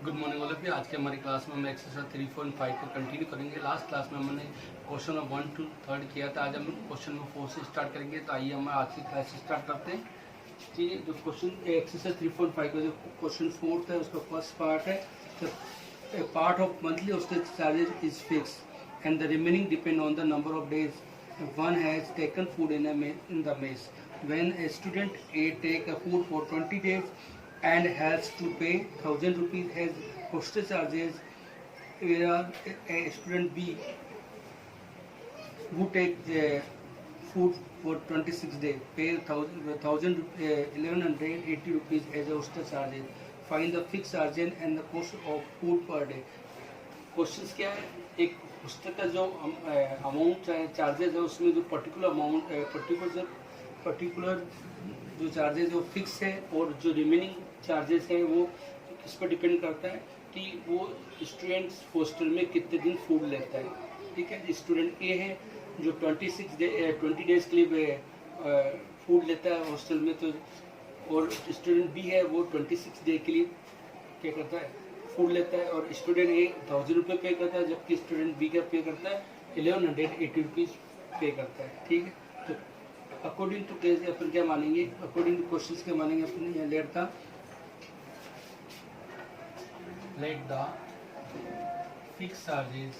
Good morning all of you. आज के हमारी क्लास में हम एक्सरसाइज 3.5 को कंटिन्यू करेंगे। लास्ट क्लास में हमने क्वेश्चन नंबर 1 to 3 किया था। आज हम क्वेश्चन नंबर 4 से स्टार्ट करेंगे। तो आइए हम आज की क्लास स्टार्ट करते हैं। ठीक है, जो क्वेश्चन एक्सरसाइज 3.5 का जो क्वेश्चन 4 है उसका फर्स्ट पार्ट है, द पार्ट ऑफ मंथली उसके charges is fix and the remaining depend on the number of days one has taken food in the mess. When a student A take a food for 20 days and has to pay 1000 rupees as hostel charges, whereas a student B who take the food for 26 days pay 1180 rupees as a hostel charges. Find the fixed charges and the cost of food per day. Questions क्या है, एक पुस्तक का जो amount charges है उसमें जो particular amount particular जो चार्जेज वो फिक्स है और जो रिमेनिंग चार्जेस है वो किस पर डिपेंड करता है कि वो स्टूडेंट्स हॉस्टल में कितने दिन फूड लेता है। ठीक है, स्टूडेंट ए है जो 20 डेज के लिए फूड लेता है हॉस्टल में, तो और स्टूडेंट बी है वो 26 डे के लिए क्या करता है फूड लेता है, और स्टूडेंट ए 1000 रुपये पे करता है जबकि स्टूडेंट बी का पे करता है 1180 रुपीज़ पे करता है। ठीक है, तो अकॉर्डिंग टू केस अपन क्या मानेंगे, अकॉर्डिंग टू क्वेश्चंस क्या मानेंगे अपने let the fix charges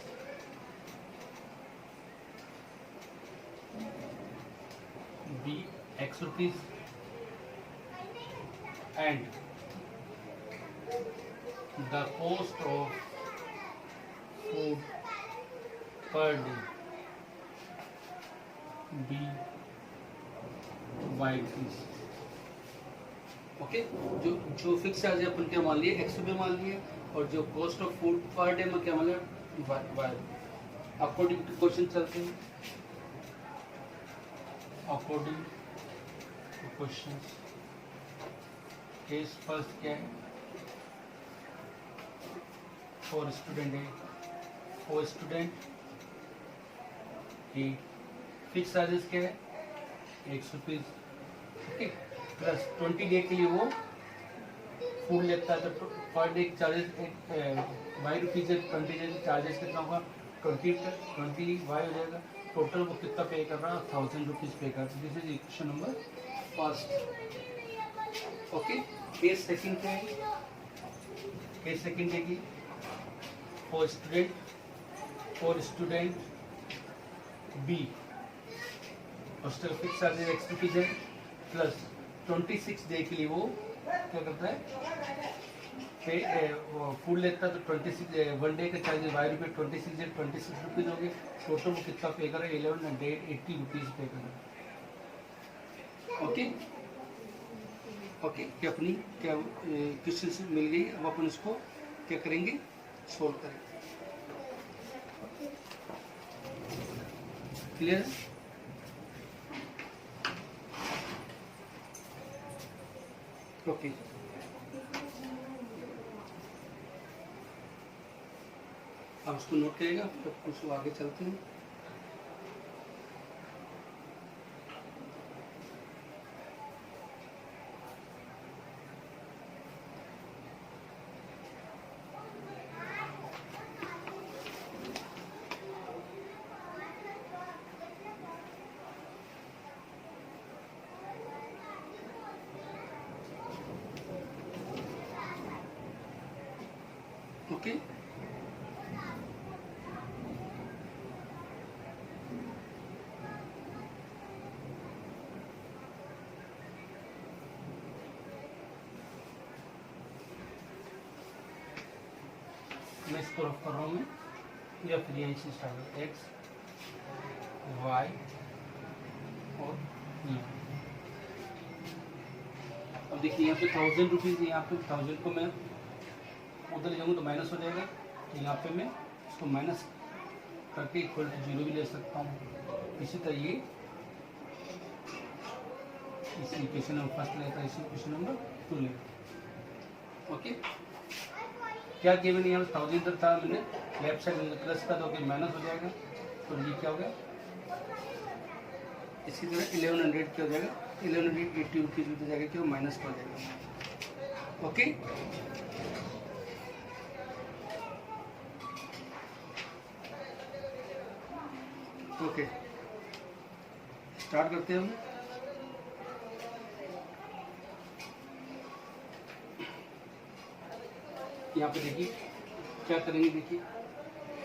be x rupees and the cost of food per day be y rupees. Okay, जो फिक्स चार्ज है अपन क्या मान लिए x रुपये मान लिए, और जो cost of food per day में क्या मान लिया y। अकॉर्डिंग टू क्वेश्चन चलते हैं। According to question case first क्या है, for student a fix charges क्या है x rupees, okay, plus 20 day के लिए वो फूड लेता है तो per day charges Y rupees है। 20 डे चार्जेस कितना होगा 20 वाई हो जाएगा। टोटल वो कितना पे कर रहा है 1000 रुपीज पे कर रहा है। This is equation number first. Okay, case second क्या है, केस सेकंड है कि for student B hostel fix charges x rupees है, प्लस 26 डे के लिए वो क्या करता है फूड लेता है तो 26 वन डे का चार्जेस y रुपये 26 रुपीज हो गए। टोटल वो कितना पे कर रहा है 1180 रुपीज पे कर रहा है। ओके ओके, क्या अपनी क्या क्वेश्चन मिल गई, अब अपन इसको क्या करेंगे सोल्व करें। क्लियर, ओके, आप उसको नोट करिएगा, फिर कुछ आगे चलते हैं। ओके, मैं इसको रफ कर रहा हूँ मैं, या फिर यहीं से स्टार्ट एक्स वाई और ये। अब देखिए यहाँ पे 1000 रुपीज़, यहाँ पे 1000 को मैं उधर ले जाऊँगा तो माइनस हो जाएगा, तो यहाँ पे मैं इसको माइनस करके इक्वल टू 0 भी ले सकता हूँ। इसी तरह ये इसी इक्वेशन नंबर फर्स्ट लेता है, इसी इक्वेशन नंबर 2 लेता। ओके, क्या गिवन यहाँ 1000 तक था, मैंने लेफ्ट साइड में प्लस का तो माइनस हो जाएगा, तो ये क्या हो गया इसी तरह 1100 क्या हो जाएगा 1180 रुपीज़ हो जाएगा, क्यों माइनस हो जाएगा। ओके, ओके, स्टार्ट करते हैं हम। यहाँ पे देखिए क्या करेंगे, देखिए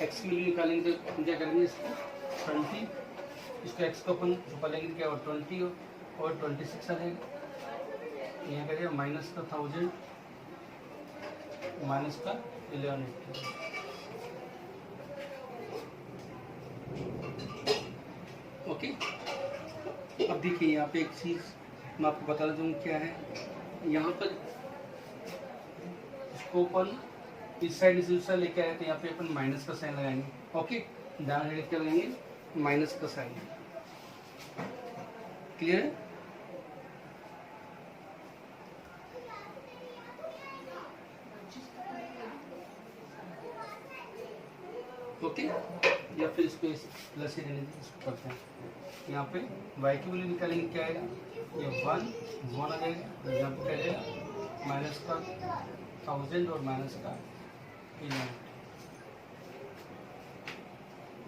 एक्स की वैल्यू निकालेंगे तो हम क्या करेंगे, इसको 20, इसको एक्स को अपन छुपा लेंगे, क्या और 20 और 26 आ जाएगा। यहाँ करिए माइनस का 1000 माइनस का 1180। ओके, अब देखिए यहाँ पे एक चीज़ मैं आपको बता देता हूँ क्या है। यहाँ पर इसको अपन इस साइड से दूसरा लेके आए तो यहाँ पे अपन माइनस का साइन लगाएंगे। ओके, ध्यान रखिए क्या लगाएंगे, माइनस का साइन। क्लियर है? ओके, या फिर इसको प्लस ही रहने दें, इसको करते हैं। यहाँ पे y की वैल्यू निकालेंगे, क्या आएगा, ये 1 आ जाएगा। यहाँ पे क्या आएगा, माइनस का 1000 और माइनस का 11।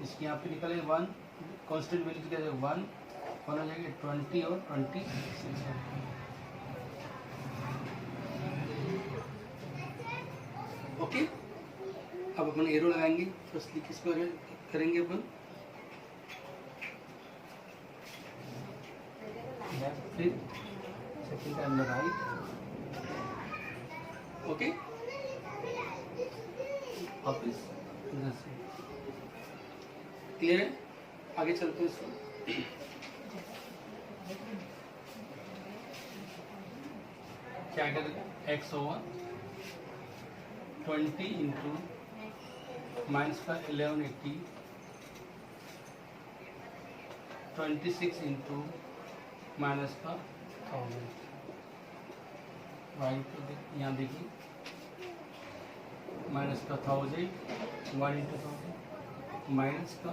इसके यहाँ पे निकालेंगे 1, कांस्टेंट वैल्यू क्या जाएगा 1 आ जाएगा, 20 और 26। ओके, अब अपन एरो लगाएंगे। फर्स्टली किसको करेंगे अपन, फिर सेकंड टाइम राइट। ओके, वापिस इधर से। क्लियर है? आगे चलते हैं इसको। क्या करेंगे, एक्स ओवर 20 इंटू माइनस का 1180, 26 इंटू माइनस का 1000। राइट, तो यहाँ देखिए माइनस का 1000, 1 इंटू 1000 माइनस का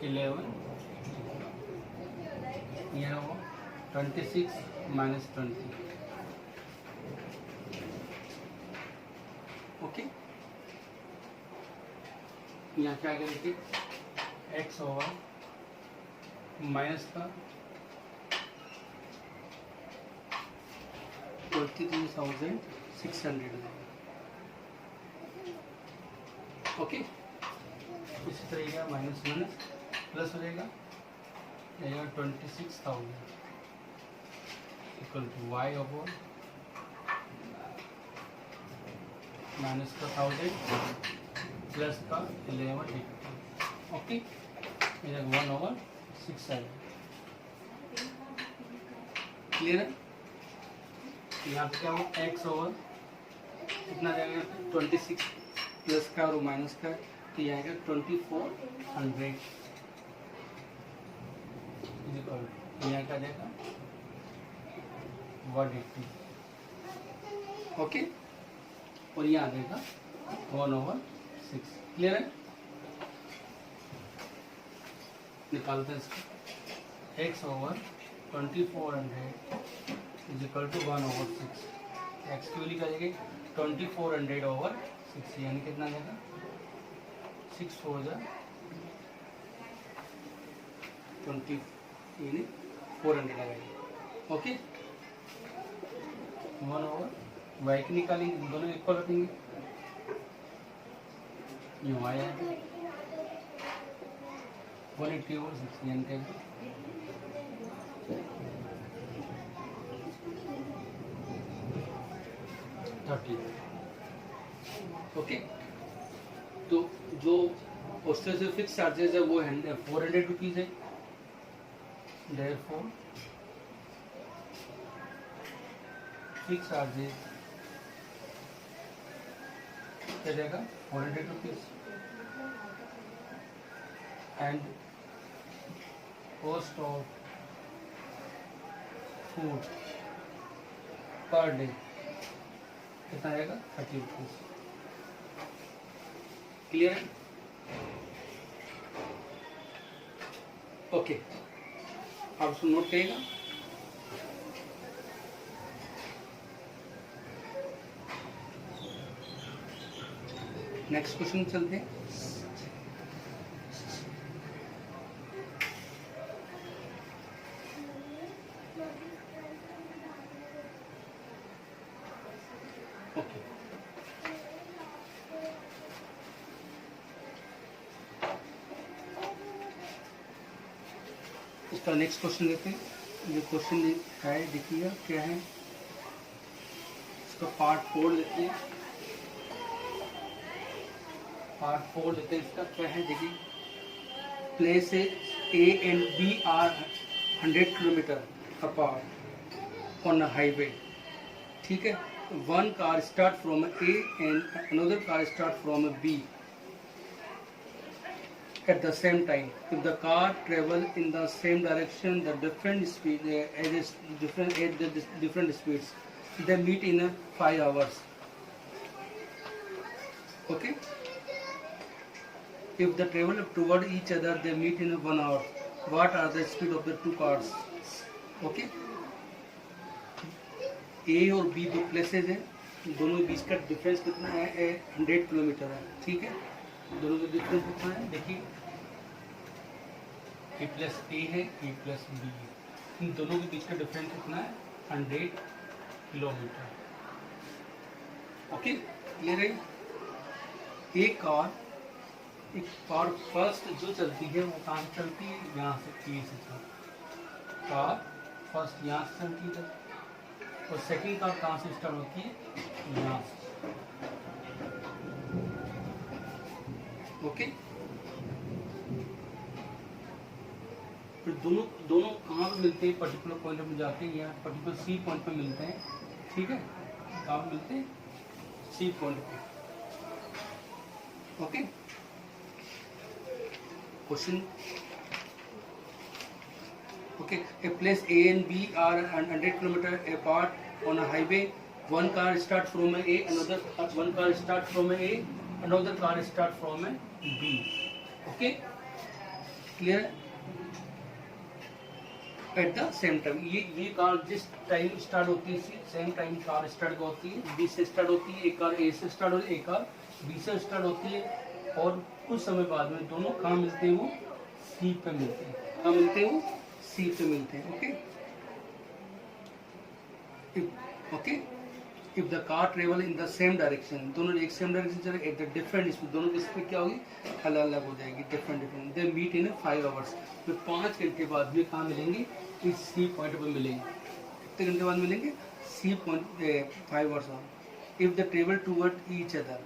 11, यहाँ हो 26 माइनस 20। ओके, यहाँ क्या करेंगे, एक्स ओवर माइनस का 23,600। ओके, इसी तरह माइनस माइनस प्लस हो जाएगा, 26,000 equal to y over minus का 1000 प्लस का 1180। ओके, 1/6 आएगा। क्लियर है? यहाँ पे क्या हो, एक्स ओवर कितना जाएगा, 26 प्लस का और माइनस का, तो ये आएगा 2400 इक्वल टू यहाँ क्या जाएगा 180। ओके, और यहाँ आ जाएगा 1/6। क्लियर है? निकालते हैं इसको, x over 2400 is equal to 1/6। X की वैल्यू क्या जाएगी 2400/6, यानी कितना जाएगा 6 4 20 यानी 400 लगाएंगे। ओके, 1/y की निकालेंगे, दोनों इक्वल रखेंगे, ये y आएगा 180/6 यानी क्या 30। ओके, तो जो उससे जो फिक्स चार्जेस है वो 400 रुपीज़ है। Therefore, फिक्स चार्जेस क्या जाएगा 400 rupees and cost of food per day कितना आएगा 30 रुपीज़। क्लियर है? ओके, आप उसको नोट करिएगा। नेक्स्ट क्वेश्चन चलते हैं। ओके, इसका नेक्स्ट क्वेश्चन लेते हैं। ये क्वेश्चन है, देखिएगा क्या है, इसका पार्ट 4 लेते हैं। पार्ट 4 लेते हैं, इसका क्या है देखिए। Place a and b are 100 kilometre apart on a highway, ठीक है। One car start from a and another car start from b at the same time. If the car travel in the same direction, the different speed at different speeds, they meet in 5 hours. Okay. If they travel toward each other, they meet in 1 hour. What are the speed of the two cars? Okay. A और B दो places हैं, दोनों के बीच का difference कितना है? 100 kilometre है, ठीक है। दोनों का डिफरेंस कितना है देखिए, ए प्लस ए है, ए प्लस बी है, इन दोनों के बीच का डिफरेंस कितना है? 100 किलोमीटर। ओके, क्लियर है। एक कार फर्स्ट जो चलती है वो कहाँ चलती है? यहाँ से, ए से चलती कार फर्स्ट यहाँ से चलती है, और सेकंड कार कहाँ से स्टार्ट होती है? यहाँ से। ओके, फिर दोनों कहाँ पे मिलते हैं? पर्टिकुलर पॉइंट पे जाते हैं, यहाँ पर्टिकुलर सी पॉइंट पे मिलते हैं, ठीक है। कहाँ पे मिलते हैं? सी पॉइंट पे। Okay, question. Okay, a place a and b are 100 kilometre apart on a highway. One car start from a, one car start from a, another car start from a B. Okay, clear? At the same time, ये car जिस time start होती है, same time car start होती है, B से start होती है, एक कार A से स्टार्ट होती है, एक कार B से स्टार्ट होती है, और कुछ समय बाद में दोनों कहाँ मिलते हैं? वो C पे मिलते हैं। कहाँ मिलते हैं? वो C पे मिलते हैं। Okay, okay. If the car travel in the same direction, दोनों एक सेम डायरेक्शन चले, at the different speed, दोनों की स्पीड क्या होगी? अलग अलग हो जाएगी, different. They meet in 5 hours. फिर 5 घंटे बाद में कहाँ मिलेंगे? इस सी पॉइंट पर मिलेंगे। कितने घंटे बाद मिलेंगे? सी पॉइंट 5 hours बाद। If they travel toward each other,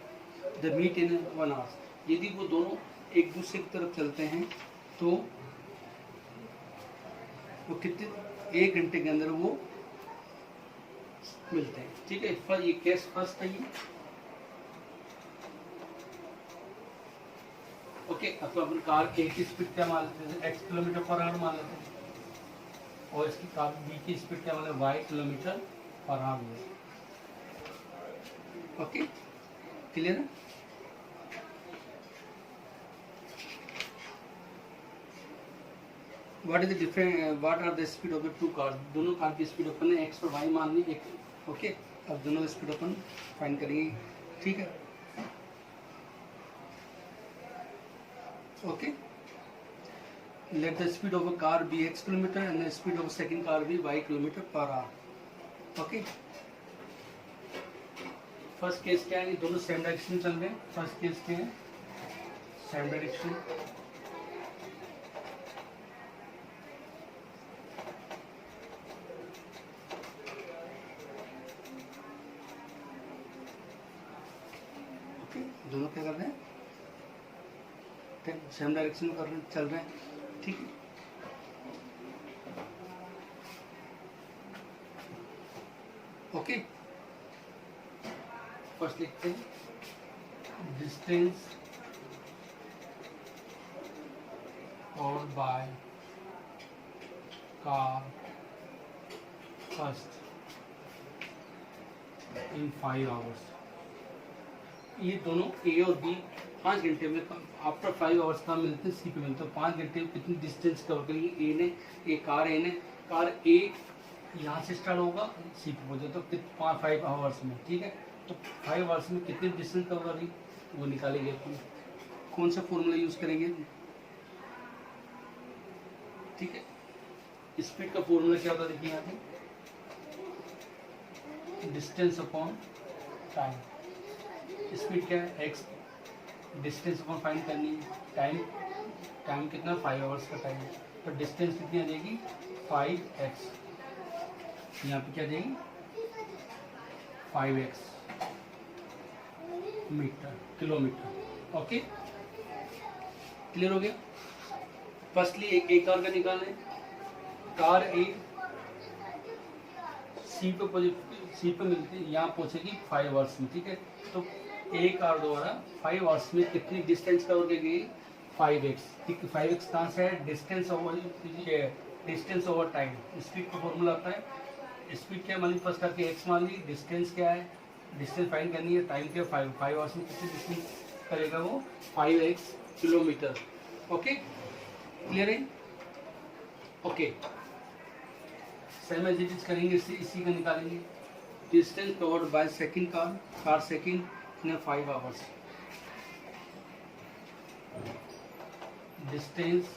they meet in 1 hour. यदि वो दोनों एक दूसरे की तरफ चलते हैं तो वो कितने, 1 घंटे के अंदर वो मिलते हैं, ठीक है। ये केस फर्स्ट है ये। ओके, अब तो अपन कार ए की स्पीड क्या मान लेते हैं? x किलोमीटर पर आवर मान लेते हैं, और इसकी कार बी की स्पीड क्या मान लेते हैं? y kilometre per hour. Okay, clear है। What is the different? What are the speed of the two cars? दोनों कार की स्पीड अपन ने x और y मान ली, एक। ओके, अब दोनों की स्पीड अपन फाइंड करेंगे, ठीक है। Okay, let the speed of a car be x kilometer and the speed of a second car be y kilometer per hour. Okay, first case क्या है? दोनों सेम डायरेक्शन में चल रहे हैं। फर्स्ट केस क्या है? Same direction. दोनों क्या कर रहे हैं? सेम डायरेक्शन में चल रहे हैं, ठीक है। ओके, फर्स्ट लिखते हैं डिस्टेंस और bye car first in 5 hours. ये दोनों ए और बी 5 घंटे में आफ्टर 5 hours कहाँ मिलते हैं? सी पे मिलते हैं। 5 घंटे में कितनी डिस्टेंस कवर करेंगे? ए ने, कार ए यहाँ से स्टार्ट होगा, सी पे पहुँचे तो 5 hours में, ठीक है। तो 5 hours में कितनी डिस्टेंस कवर करेंगे वो निकालेंगे अपन। कौन सा फॉर्मूला यूज करेंगे? ठीक है, स्पीड का फॉर्मूला क्या होता है? देखिए यहाँ पे, डिस्टेंस अपॉन टाइम। स्पीड क्या है, एक्स, डिस्टेंस को फाइंड करनी है, टाइम, टाइम कितना 5 आवर्स का टाइम है, तो डिस्टेंस कितनी आ जाएगी 5x, यहाँ पे क्या आ जाएगी 5x metre, kilometre. Okay, clear हो गया। फर्स्टली एक कार का निकालें, कार ए सी पे मिलती है, यहाँ पहुंचेगी 5 आवर्स में, ठीक है। तो एक कार द्वारा 5 आवर्स में कितनी डिस्टेंस कवर करेगी 5x, ठीक है। 5x कहाँ से है, डिस्टेंस ओवर टाइम। स्पीड का फॉर्मूला आता है, स्पीड क्या मान ली, फर्स्ट करके x मान ली, डिस्टेंस क्या है, डिस्टेंस फाइंड करनी है, टाइम क्या 5 आवर्स में कितनी डिस्टेंस करेगा वो 5x किलोमीटर। ओके, क्लियर है। Okay, same as it is करेंगे, इसी का निकालेंगे। Distance covered by second car second in 5 hours, distance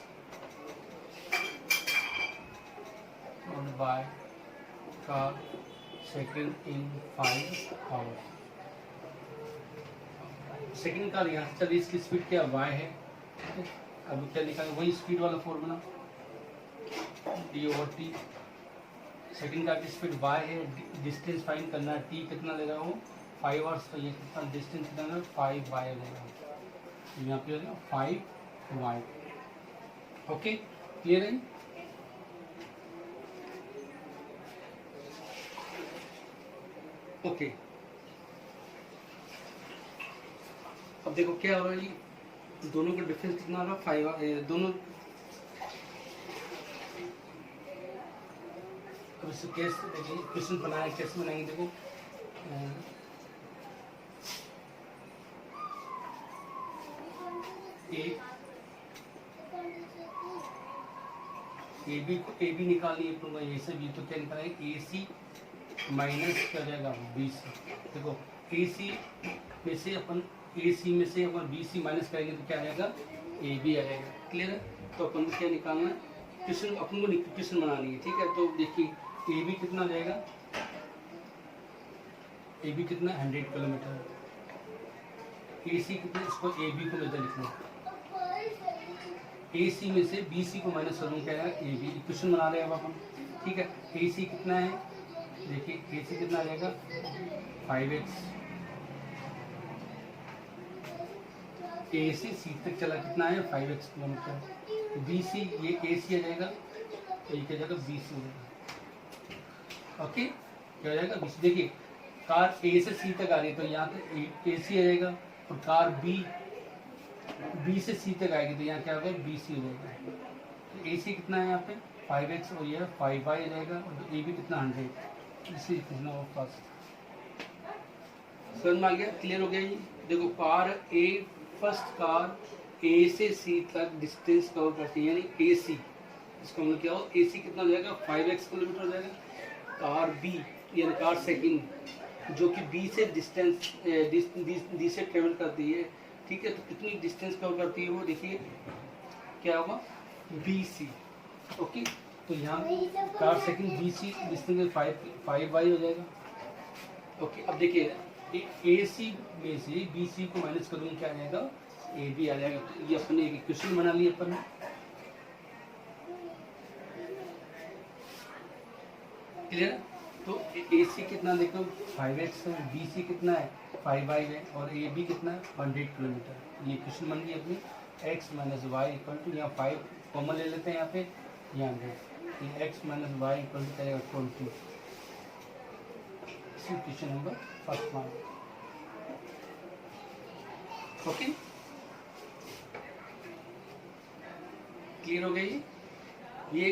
covered by car second in 5 hours. Second car यहाँ से चलिए, इसकी स्पीड क्या y है, अब क्या निकालें, वही स्पीड वाला फॉर्मूला d/t। सेकंड कार की स्पीड y है, डिस्टेंस फाइंड करना है, t कितना लेगा वो 5 आवर्स, तो ये कितना डिस्टेंस कितना है 5y लेगा, यहाँ पे लेगा 5y। ओके, क्लियर है। ओके, अब देखो क्या हो रहा है, ये दोनों का डिफरेंस कितना आ रहा है 5, दोनों। अब इसे कैसे देखिए, क्वेश्चन बनाया, कैसे बनाएंगे देखो, ए बी निकालनी है अपन, ए से बी, तो क्या निकालेंगे, ए सी माइनस क्या जाएगा बी सी। देखो ए सी में से अपन बी सी माइनस करेंगे तो क्या आएगा ए बी आएगा, क्लियर है। तो अपन को क्या निकालना है, क्वेश्चन अपन को क्वेश्चन बनानी है, ठीक है। तो देखिए ए बी कितना जाएगा, ए बी कितना 100 किलोमीटर, ए सी कितना, इसको ए बी को मैं लिखना, ए सी में से बी सी को माइनस करूँ, क्या आएगा ए बी, क्वेश्चन बना रहे हैं अब अपन, ठीक है। ए सी कितना है, देखिए ए सी कितना आ जाएगा 5x, ए से सी तक चला कितना है 5x किलोमीटर, बी सी ये ए सी आ जाएगा, तो ये क्या जाएगा बी सी हो जाएगा। ओके, क्या हो जाएगा बी सी। देखिए कार ए से सी तक आ रही है, तो यहाँ पे ए सी आ जाएगा, और कार बी से सी तक आएगी, तो यहाँ क्या होगा बी सी हो जाएगा। तो ए सी कितना है यहाँ पे 5x, और ये 5y आ जाएगा, और ए बी कितना 100, इसी पूछना हो पास। समझ में आ गया, क्लियर हो गया ये। देखो कार ए, फर्स्ट कार ए से सी तक डिस्टेंस कवर करती है, यानी ए सी, इसका मतलब क्या हो, ए सी कितना हो जाएगा 5x किलोमीटर हो जाएगा। कार बी यानी कार सेकंड जो कि बी से डिस्टेंस डी से ट्रेवल करती है, ठीक है। तो कितनी डिस्टेंस कवर करती है वो, देखिए क्या होगा बी सी। ओके, तो यहाँ car second B C distance 5y हो जाएगा। ओके, अब देखिए ए सी में से बी सी को माइनस करूँगा, क्या आ जाएगा ए बी आ जाएगा। तो ये अपने एक इक्वेशन बना लिया अपन ने, क्लियर। तो ए सी कितना देखो 5x है, बी सी कितना है 5y है, और ए बी कितना है 100 किलोमीटर। ये इक्वेशन बन गई अपनी, x minus y equal to, यहाँ 5 कॉमन ले लेते हैं यहाँ पे, यहाँ 100, x minus y equal to करेगा 20। Question number first one. Okay, clear हो गई। ये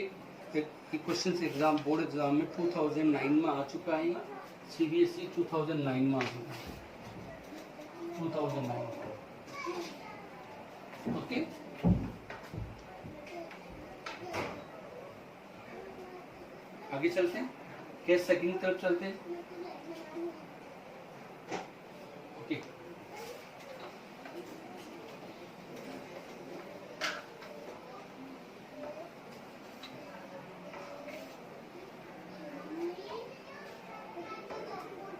क्वेश्चन एग्जाम बोर्ड एग्जाम में 2009 में आ चुका है, सीबीएसई 2009 में आ चुका है, 2009। ओके, आगे चलते हैं, केस सेकंड तरफ चलते हैं। ओके,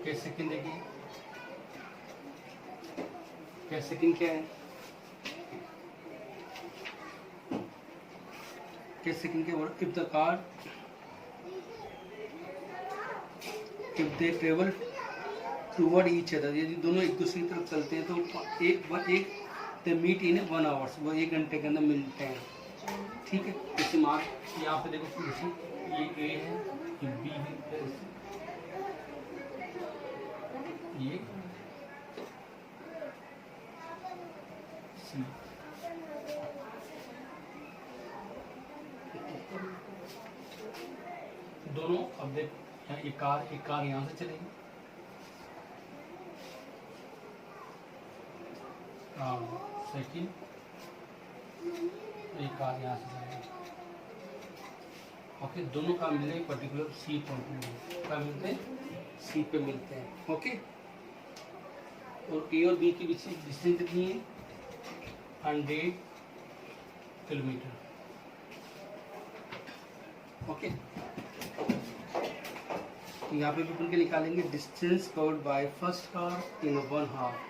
केस सेकंड देखिए, क्या सेकंड क्या है, क्या सेकंड क्या, if the car if they travel toward each other, यदि दोनों एक दूसरे की तरफ चलते हैं तो एक दे मीट इन 1 आवर्स, वो 1 घंटे के अंदर मिलते हैं। ठीक है, जैसे मार्क यहाँ पे देखो, जैसे ये ए है, ये बी है, ये सी। दोनों अब देख, एक कार यहाँ से चलेगी, सेकंड एक कार यहाँ से चलेगी। ओके, दोनों का मिले पर्टिकुलर सी पॉइंट में, क्या मिलते हैं, सी पे मिलते हैं। ओके, और ए और बी के बीच डिस्टेंस कितनी है, 100 किलोमीटर। ओके, यहाँ पे भी अपन के निकालेंगे distance covered bye first car in 1 हावर,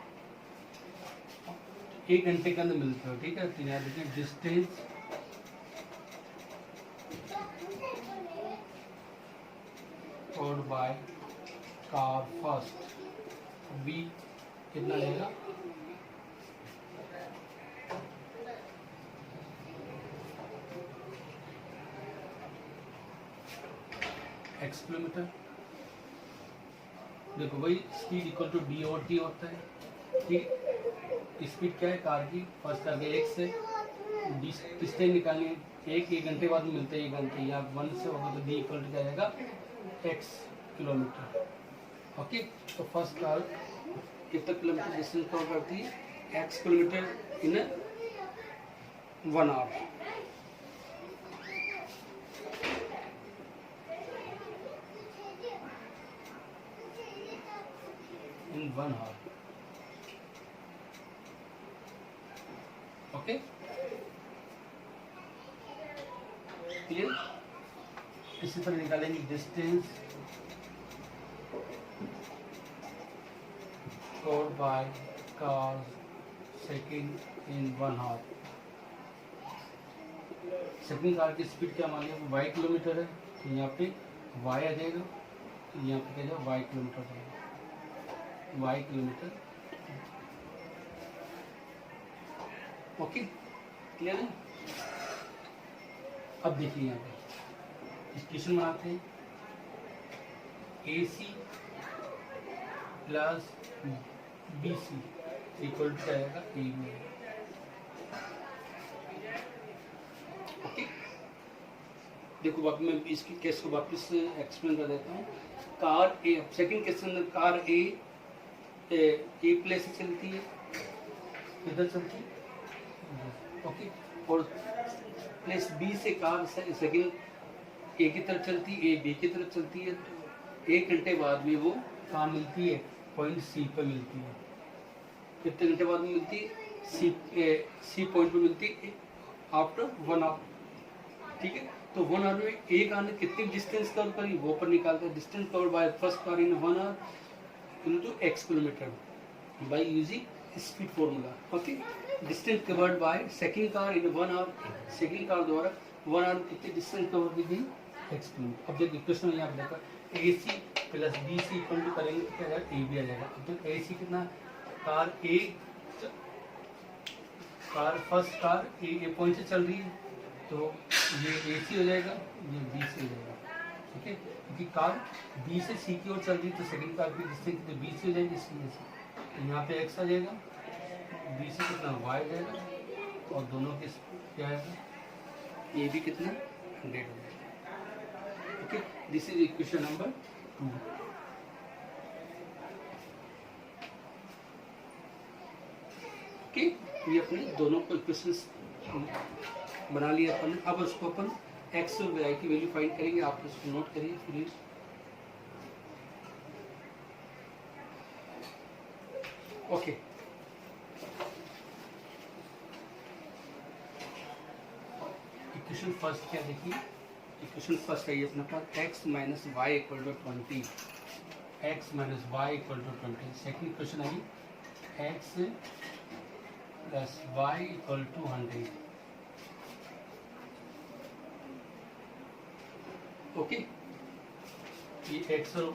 1 घंटे के अंदर मिलते हो। ठीक है, तो यहाँ देखिए distance covered by car first, b कितना लेगा, x किलोमीटर। देखो वही स्पीड इक्वल टू डी और टी होता है। ठीक, स्पीड क्या है कार की, फर्स्ट कार के 1 से डिस्टेंस निकालनी है, एक घंटे बाद मिलते हैं 1 घंटे, या 1 से होगा तो डी इक्वल टू क्या आएगा, x किलोमीटर। ओके, तो फर्स्ट कार कितना किलोमीटर डिस्टेंस कवर करती है, x kilometre in 1 hour. in 1 hour। Okay, clear. इसी तरह निकालेंगे distance covered by car second in 1 hour. Second car की स्पीड क्या मान लिया, y किलोमीटर है, तो यहाँ पे y आ जाएगा, तो यहाँ पे क्या जाएगा, y किलोमीटर जाएगा, y किलोमीटर। ओके, क्लियर है। अब देखिए यहाँ पे इक्वेशन बनाते हैं, AC plus BC equal to आएगा AB। ओके, देखो वापस मैं इसकी केस को वापस एक्सप्लेन कर देता हूँ। कार ए, सेकंड केस के अंदर कार ए प्लेस से चलती है, इधर चलती है। ओके, और प्लेस बी से कार सेकंड ए की तरफ चलती है, ए बी की तरफ चलती है, तो 1 घंटे बाद में वो कहाँ मिलती है, पॉइंट सी पर मिलती है। कितने घंटे बाद में मिलती है, सी पॉइंट पर मिलती है आफ्टर 1 आवर। ठीक है, तो 1 आवर में एक कार ने कितनी डिस्टेंस कवर करी वो पर निकालते हैं। Distance cover by first car in 1 hour into x kilometre by using speed formula. Okay, distance covered by second car in 1 hour, second car द्वारा 1 आवर कितनी डिस्टेंस कवर की गई, x किलोमीटर। अब देखिए क्वेश्चन यहाँ पे देखो, AC plus BC equal to करेंगे क्या आएगा, AB आ जाएगा। अब तो AC कितना, कार फर्स्ट कार ए पॉइंट से चल रही है, तो ये AC हो जाएगा, ये BC हो जाएगा। ठीक है, क्योंकि कार B से C की ओर चल रही है, तो सेकंड कार की डिस्टेंस तो BC हो जाएगी, इसलिए तो यहाँ पे x आ जाएगा, B से कितना y आ जाएगा, और दोनों के क्या आएगा, AB कितना 100 हो जाएगा। Okay, this is equation number 2। Okay, ये अपने दोनों को इक्वेशंस बना लिया अपन। अब उसको अपन x और y की वैल्यू फाइंड करेंगे, आप इसको नोट करिए प्लीज। ओके, इक्वेशन फर्स्ट क्या देखिए, इक्वेशन फर्स्ट है ये अपने पास x minus y equal to 20, x minus y equal to 20। Second equation आई x plus y equal to 100। Okay, ये एक्स और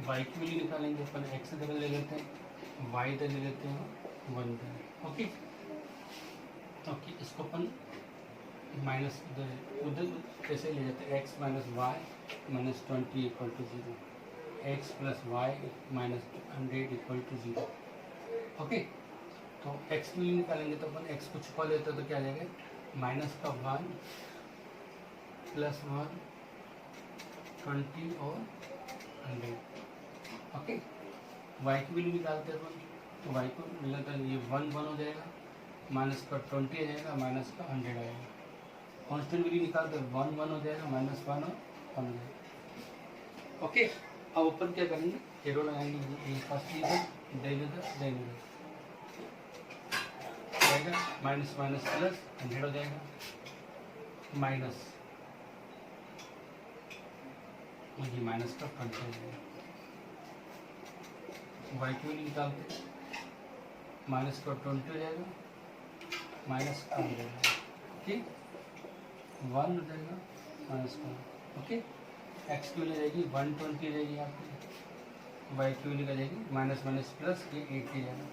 वाई की वैल्यू निकालेंगे अपन। एक्स इधर ले लेते हैं, वाई इधर ले लेते हैं 1 इधर। ओके, इसको अपन माइनस उधर कैसे ले जाते हैं, x minus y minus 20 equal to 0, x plus y minus 100 equal to 0। Okay, तो एक्स की वैल्यू निकालेंगे तो अपन एक्स को छुपा लेते हैं तो क्या आ जाएगा, माइनस का 1 प्लस 1 20 और 100। ओके, वाई की वैल्यू निकालते हैं अपन, तो वाई को मिला था ये 1 1 हो जाएगा, माइनस का 20 आ जाएगा, माइनस का 100 आएगा। कॉन्स्टेंट वैल्यू निकालते हैं 1 1 हो जाएगा, माइनस 1 और 1 हो जाएगा। ओके, अब अपन क्या करेंगे, एरो लगाएंगे, फर्स्ट इधर देन जाएगा, माइनस माइनस प्लस 100 हो जाएगा, माइनस ये माइनस का 20 हो जाएगा। वाई की वैल्यू निकालते हैं, माइनस का 20 हो जाएगा, माइनस का 100 हो जाएगा। ठीक, 1 हो जाएगा माइनस 1। ओके, एक्स की वैल्यू जाएगी 120 जाएगी आपकी, वाई की वैल्यू जाएगी माइनस माइनस प्लस ये 80 जाएगा।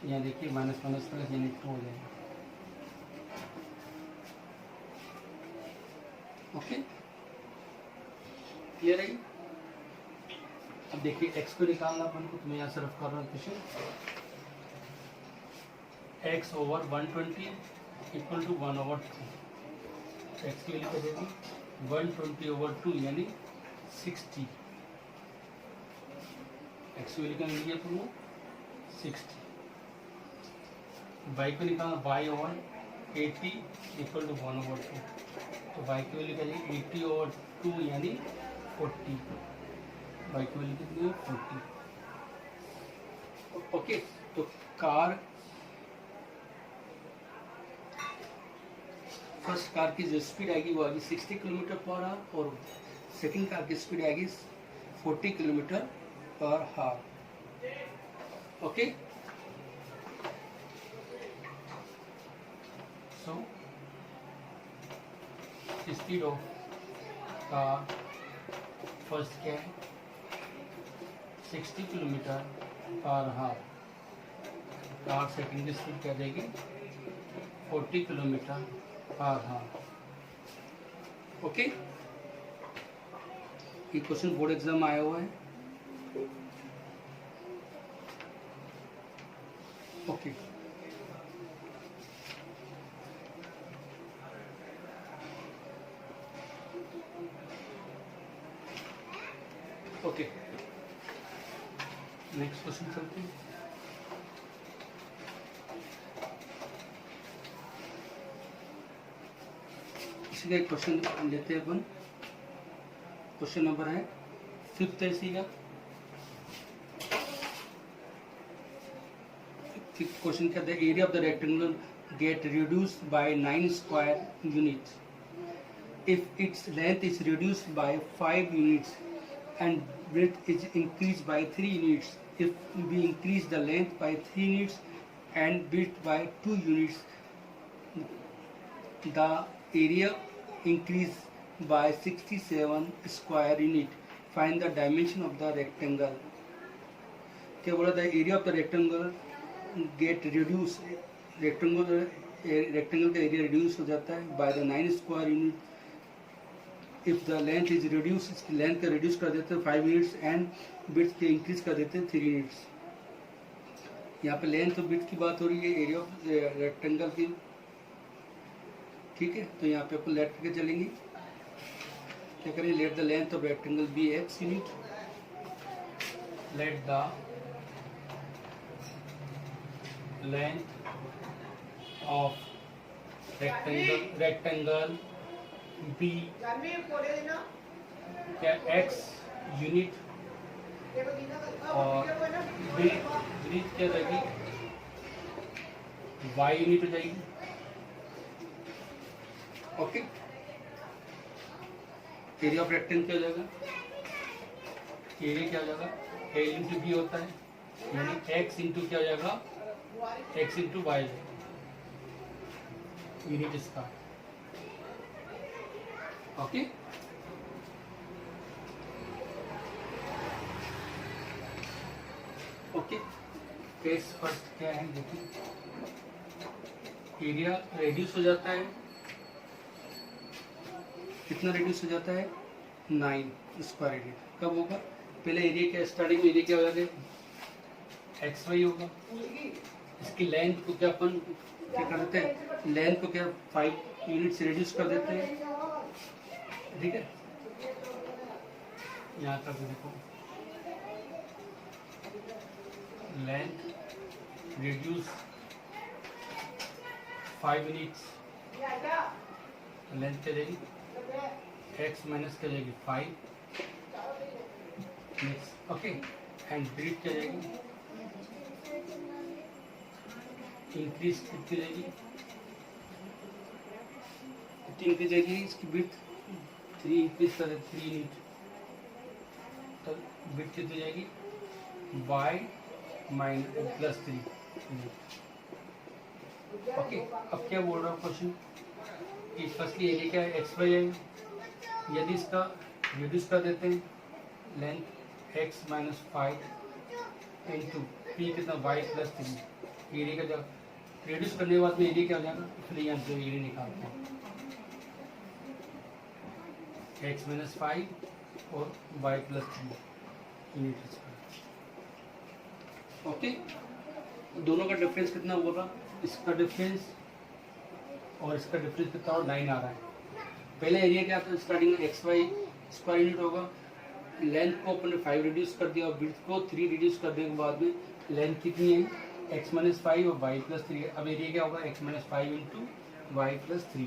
यहाँ देखिए माइनस माइनस प्लस यानी 2 हो जाएगा। ओके, क्लियर है। अब देखिए एक्स को निकालना अपन को, तो मैं यहाँ से रफ कर रहा हूँ question. X over 120 equal to 1 over 2। X की वैल्यू क्या देगी, 120 ओवर 2 यानी 60। एक्स की वैल्यू क्या मिली अपन को 60। वाई को निकालना, y over 80 equal to 1 over 2। तो वाई की वैल्यू क्या देगी 80 ओवर 2 यानी 40। वाई की वैल्यू कितनी है 40। ओके, तो कार फर्स्ट कार की जो स्पीड आएगी वो आएगी 60 किलोमीटर पर आवर और सेकंड कार की स्पीड आएगी 40 kilometre per hour. Okay, so speed of car first क्या है 60 kilometre per hour. Car second की स्पीड क्या देगी 40 किलोमीटर पर आवर। ओके, ये क्वेश्चन बोर्ड एग्जाम आया हुआ है। ओके, ओके, नेक्स्ट क्वेश्चन चलते हैं। इसी का एक क्वेश्चन लेते हैं अपन। क्वेश्चन नंबर है 5th इसी का। क्वेश्चन क्या है, area of the rectangle gate reduced by 9 square units if its length is reduced by 5 units and breadth is increased by 3 units. If we increase the length by 3 units and breadth by 2 units, the area increased by 67 square unit. Find the dimension of the rectangle. क्या बोला था, area of the rectangle get reduce, rectangle का area reduce हो जाता है by the 9 square unit. If the length is reduce, इसकी length का reduce कर देते हैं 5 यूनिट्स एंड बिड्थ के इंक्रीज कर देते हैं 3 यूनिट्स। यहाँ पे लेंथ और बिड्थ की बात हो रही है एरिया ऑफ रेक्टेंगल की। ठीक है, तो यहाँ पे अपन लेट करके चलेंगे। क्या करें, let the length of rectangle be x unit, let the length of rectangle be क्या एक्स यूनिट और ब्रीथ क्या रहेगी वाई यूनिट हो जाएगी। ओके, एरिया ऑफ रेक्टेंगल क्या हो जाएगा, एरिया क्या हो जाएगा, ए इंटू बी होता है यानी एक्स इंटू क्या हो जाएगा एक्स इंटू वाई यूनिट इसका। Okay, okay. केस फर्स्ट क्या है देखिए, एरिया रेड्यूस हो जाता है, कितना रेड्यूस हो जाता है 9 स्क्वायर एरिया। कब होगा, पहले एरिया क्या, स्टार्टिंग में एरिया क्या हो जाता है एक्स वाई होगा। इसकी लेंथ को क्या अपन क्या कर देते हैं, लेंथ को क्या 5 यूनिट से रिड्यूस कर देते हैं, ठीक है। यहाँ तक देखो, लेंथ रिड्यूस 5 यूनिट्स, लेंथ क्या जाएगी एक्स माइनस क्या जाएगी 5 नेक्स्ट, ओके। एंड ब्रीथ क्या जाएगी, इंक्रीज कितनी जाएगी, कितनी इंक्रीज जाएगी इसकी ब्रीथ 3 इंक्रीज कर 3 यूनिट, तो ब्रीथ कितनी जाएगी y माइनस प्लस 3। ओके, अब क्या बोल रहा हूँ क्वेश्चन कि फर्स्टली एरिया क्या है एक्स वाई है, यदि इसका रिड्यूस कर देते हैं length x minus 5 into P कितना y प्लस 3, एरिया का जब रिड्यूस करने के बाद में एरिया क्या हो जाएगा, इसलिए यहाँ जो एरिया निकालते हैं x माइनस 5 और y प्लस 3 यूनिट। ओके, दोनों का डिफरेंस कितना होगा, इसका डिफरेंस और इसका डिफरेंस कितना और 9 आ रहा है। पहले एरिया क्या था, स्टार्टिंग में एक्स वाई स्क्वायर यूनिट होगा, लेंथ को अपने 5 रिड्यूस कर दिया और ब्रीथ को 3 रिड्यूस करने के बाद में लेंथ कितनी है एक्स माइनस 5 और वाई प्लस 3। अब एरिया क्या होगा x minus 5 into y plus 3।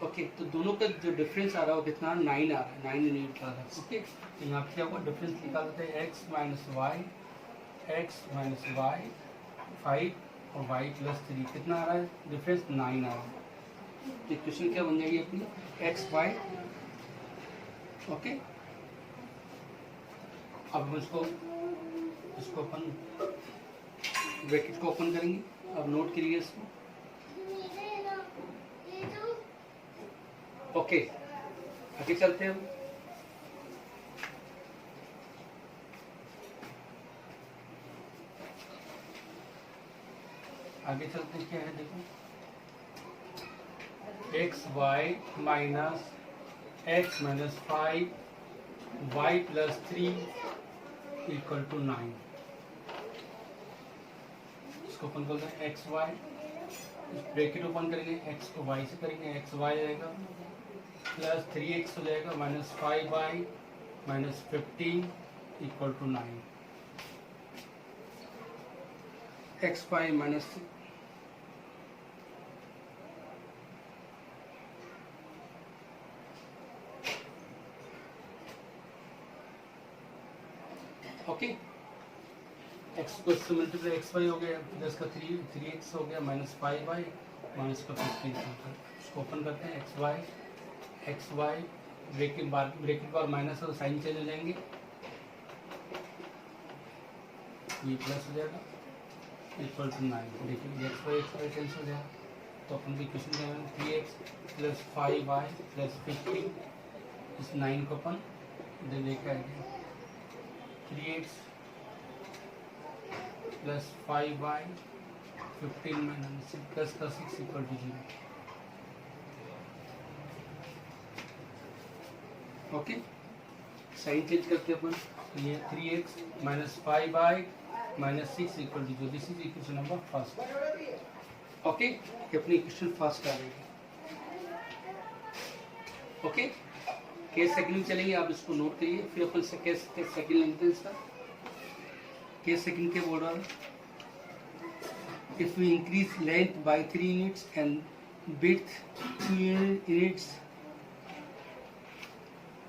Okay, तो दोनों का जो डिफरेंस आ रहा है वो कितना 9 आ रहा है, 9 यूनिट आ रहा है। ओके, तो यहाँ पे क्या होगा डिफरेंस निकाल देते हैं एक्स माइनस वाई 5 और वाई प्लस 3 कितना आ रहा है डिफरेंस 9 आ रहा है। तो इक्वेशन क्या बन जाएगी अपनी एक्स वाई। ओके, अब इसको अपन ब्रैकेट को ओपन करेंगे, अब नोट करिए इसको। ओके, आगे चलते हैं हम। आगे चलते क्या है देखो, x y minus x minus 5 y plus 3 equal to 9। इसको अपन बोलते हैं एक्स वाई, ब्रैकेट ओपन करेंगे, एक्स को वाई से करेंगे, एक्स वाई आएगा प्लस 3x हो जाएगा minus 5y minus 15 equal to 9। X y minus okay, x को इससे मल्टीप्लाई एक्स वाई हो गया प्लस का 3x हो गया माइनस 5y माइनस का 15। इसको ओपन करते हैं एक्स वाई ब्रैकेट बार माइनस और साइन चेंज हो जाएंगे, ये प्लस हो जाएगा इक्वल टू 9। देखिए एक्स वाई कैंसिल हो जाएगा, तो अपन की इक्वेशन क्या है 3x प्लस 5y प्लस 15, इस 9 को अपन इधर लेकर आएंगे 3x plus 5y 15 minus plus का 6 equal to 0। Okay, sign change करते हैं अपन, ये 3x minus 5y minus 6 equal to 0। This is equation number first. Okay, ये अपनी इक्वेशन फर्स्ट आ रही है। ओके, केस सेकंड में चलेंगे, आप इसको नोट करिए, फिर अपन से केस सेकंड लेते हैं इसका। केस सेकंड के बोल रहा है if we increase length by 3 units and width 2 units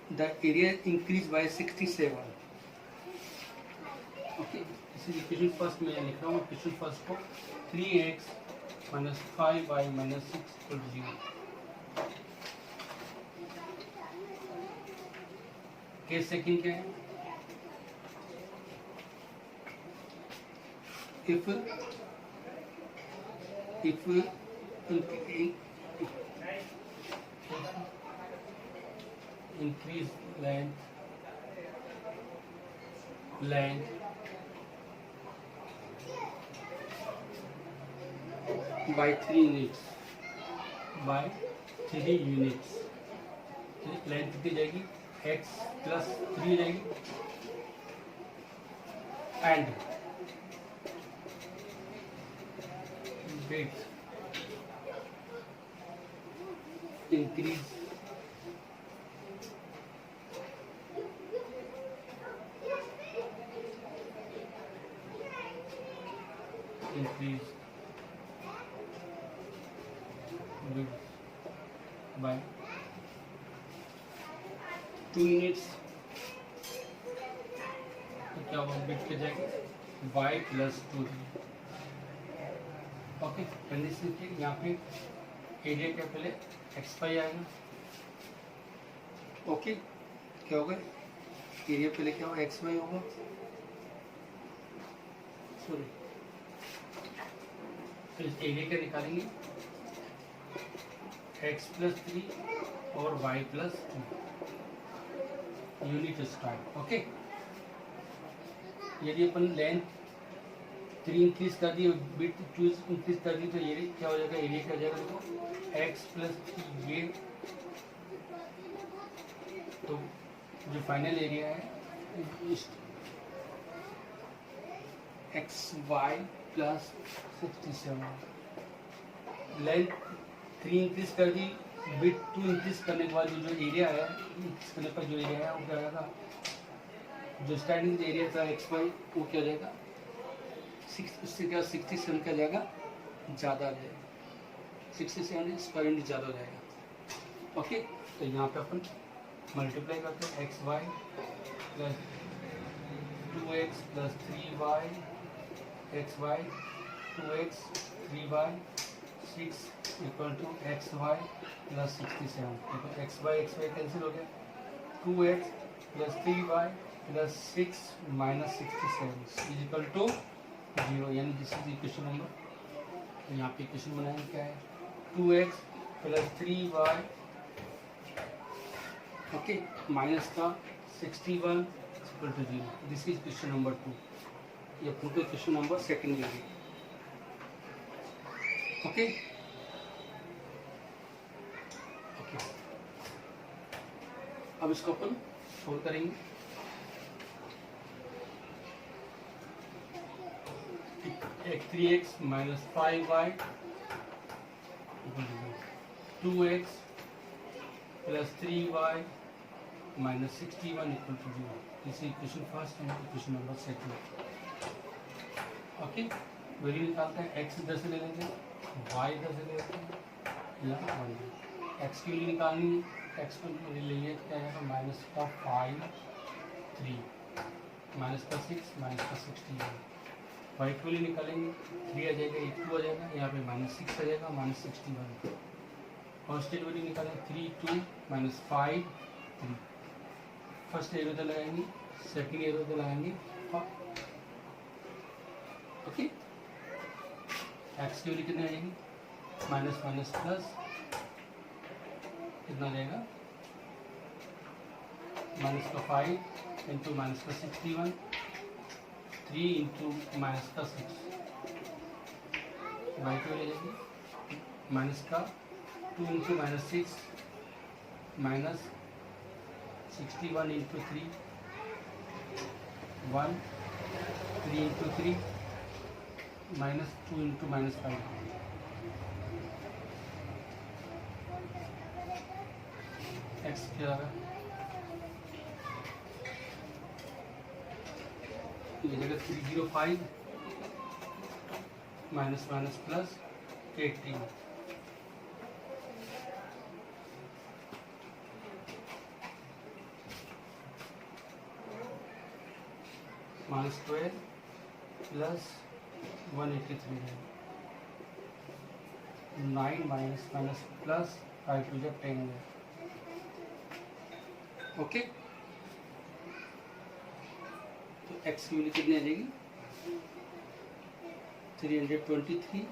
the area increased by 67। Okay, इसी इक्वेशन फर्स्ट में लिख रहा हूँ, इक्वेशन फर्स्ट को 3x minus 5y minus 6 equal to 0। Case second क्या है, if if we increase length by 3 units, length कितनी जाएगी, x प्लस 3 जाएगी, and width increase width by 2 units, तो क्या होगा, width क्या जाएगी, y प्लस 2। ओके, कंडीशन थी यहाँ पे एरिया क्या, पहले एक्स वाई आएगा। ओके, क्या होगा, एरिया पहले क्या होगा, एक्स वाई होगा, सॉरी, तो इस एरिया क्या निकालेंगे, एक्स प्लस 3 और y plus 2 unit square. Okay, यदि अपन लेंथ 3 इंक्रीज कर दी, विड्थ 2 इंक्रीज कर दी, तो ये क्या हो जाएगा, एरिया क्या हो जाएगा, देखो एक्स प्लस ये, तो जो फाइनल एरिया है x y plus 67। Length 3 increase कर दी, विड्थ 2 इंक्रीज करने के बाद जो एरिया है, इंक्रीज करने पर जो एरिया है वो क्या हो जाएगा, जो स्टैंडिंग एरिया था एक्स वाई वो क्या हो जाएगा, 67 का जाएगा, ज़्यादा आ जाएगा, 67 स्क्वायर यूनिट ज़्यादा हो जाएगा। ओके, तो यहाँ पे अपन मल्टीप्लाई करते हैं, x y plus 2x plus 3y, x y 2x 3y 6 equal to x y plus 67। देखो एक्स वाई कैंसिल हो गया, 2x plus 3y plus 6 minus 67 is equal to 0, यानी दिस इज इक्वेशन नंबर। यहाँ पे equation बनाएंगे क्या है, 2x plus 3y, okay, minus का 61 equal to 0, this is question number 2। ये अपने को क्वेश्चन नंबर सेकंड में है। ओके, ओके, अब इसको अपन सोल्व करेंगे। एक 3x minus 5y 2x plus 3y minus 61 equal to 0, this is equation first and equation number second. Okay, value निकालते हैं, x इधर से ले लेंगे, y इधर से ले लेते हैं, या x की वैल्यू निकालनी है, x को ले लेंगे क्या आएगा, माइनस का 5 3 माइनस का 6 माइनस का 61, y की वैल्यू निकालेंगे, 3 आ जाएगा, 2 आ जाएगा, यहाँ पे माइनस 6 आ जाएगा, माइनस 61, कांस्टेंट वैल्यू निकालेंगे, 3 2 माइनस 5 3, फर्स्ट एरो इधर लगाएंगे, सेकंड एरो इधर लगाएंगे, ओके, एक्स की वैल्यू कितनी आ जाएगी, माइनस माइनस प्लस कितना आ जाएगा, माइनस का 5 इंटू माइनस का 61, 3 इंटू माइनस का 6, वाई की वैल्यू आ जाएगी, माइनस का 2 into minus 6 minus 61 into 3 1 3 into 3 minus 2 into minus 5, x क्या आ रहा है, ये जगह 305 minus minus plus 18, minus 12 plus 183 है, 9 माइनस माइनस प्लस 5 टू 10 है। ओके, तो एक्स की वैल्यू कितनी आ जाएगी, 323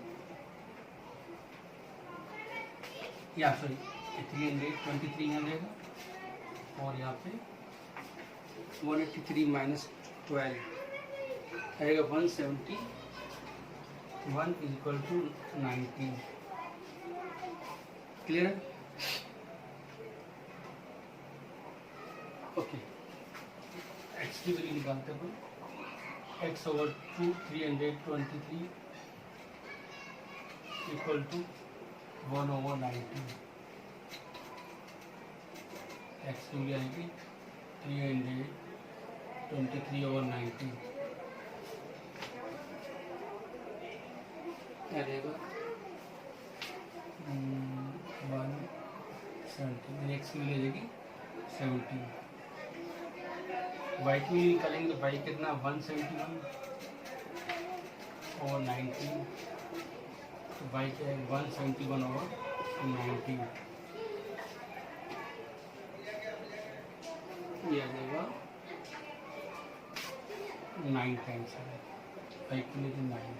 या सॉरी 323 यहाँ रहेगा और यहाँ पे 183 माइनस 12 आएगा 171 इज इक्वल टू 19। क्लियर है? ओके, एक्स की वैल्यू निकालते हैं। X over 2 323 equal to 1/19। X की वैल्यू आएगी 323/19 क्या रहेगा 170। एक्स की वैल्यू जाएगी 70। वाई की वैल्यू निकालेंगे तो वाई कितना 171/19 तो वाई क्या है 171/19 ये आ जाएगा 9 टाइम्स है वाई की वैल्यू 9।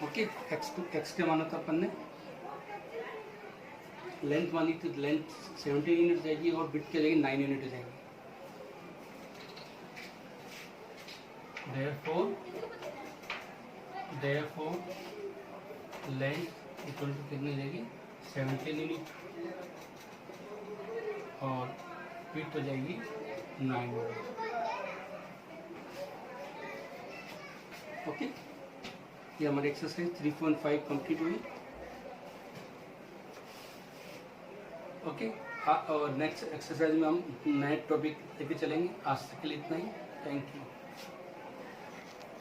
ओके, एक्स क्या माना था अपन ने, लेंथ मानी तो लेंथ 17 यूनिट जाएगी और बिट क्या जाएगी 9 यूनिट जाएगी। therefore लेंथ इक्वल टू कितनी जाएगी 17 यूनिट और बिट हो जाएगी 9 यूनिट। ओके, ये हमारी एक्सरसाइज 3.5 कंप्लीट हुई। ओके, और नेक्स्ट एक्सरसाइज में हम नए टॉपिक लेके चलेंगे। आज तक के लिए इतना ही। Thank you.